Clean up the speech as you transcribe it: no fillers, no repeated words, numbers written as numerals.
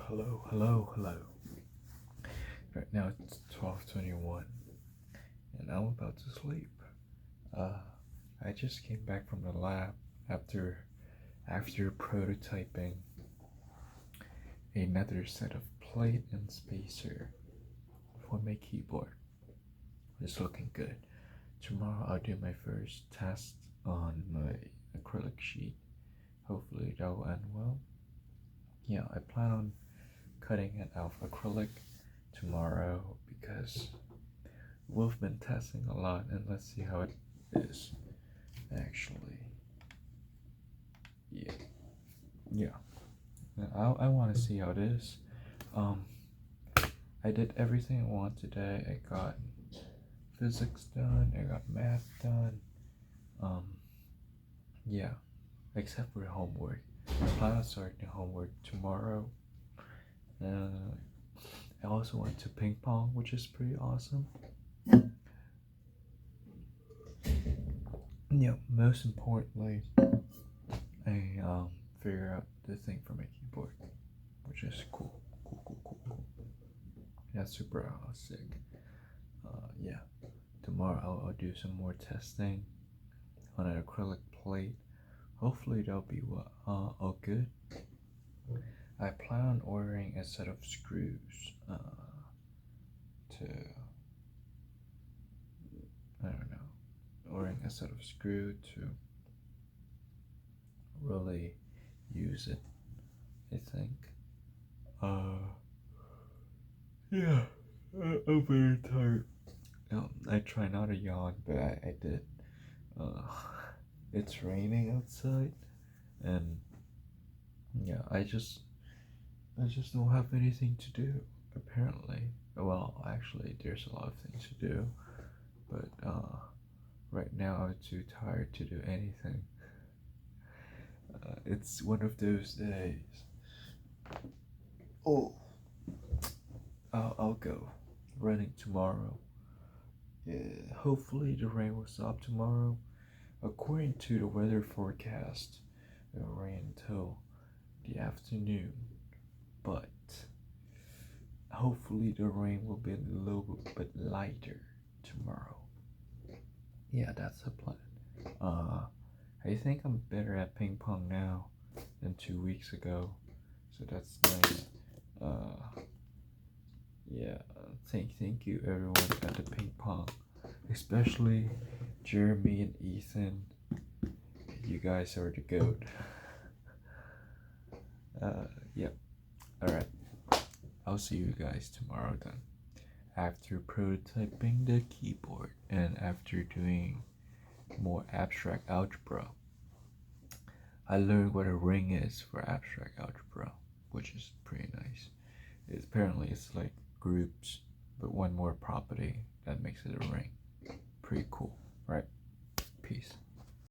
hello. Right now it's 12:21 and I'm about to sleep. Uh, I just came back from the lab after prototyping another set of plate and spacer for my keyboard. It's looking good. Tomorrow I'll do my first test on my acrylic sheet. Hopefully that will end well. Yeah, I plan on cutting it out of acrylic tomorrow because we've been testing a lot, and let's see how it is actually. Yeah, yeah. I want to see how it is. Um, I did everything I want today. I got physics done. I got math done. Um, yeah, except for homework. I plan on starting homework tomorrow. I also went to ping pong, which is pretty awesome. Yeah, most importantly, I figure out the thing for my keyboard, which is cool. Cool. Yeah, super sick. Yeah, tomorrow I'll do some more testing on an acrylic plate. Hopefully that'll be all good. I plan on ordering a set of screws to I don't know, ordering a set of screw to really use it. I think. Yeah, I'm very tired. I try not to yawn, but I did. Uh, it's raining outside, and yeah, I just don't have anything to do. Apparently, well, actually, there's a lot of things to do, but right now I'm too tired to do anything. It's one of those days. Oh, I'll go running tomorrow. Yeah, hopefully the rain will stop tomorrow. According to the weather forecast, it will rain until the afternoon, but hopefully the rain will be a little bit lighter tomorrow. Yeah, that's the plan. I think I'm better at ping pong now than 2 weeks ago, so that's nice. Yeah, thank you everyone at the ping pong, especially Jeremy and Ethan. You guys are the goat. Yeah. All right. I'll see you guys tomorrow then. After prototyping the keyboard and after doing more abstract algebra, I learned what a ring is for abstract algebra, which is pretty nice. Apparently, it's like groups, but one more property that makes it a ring. Pretty cool, right? Peace.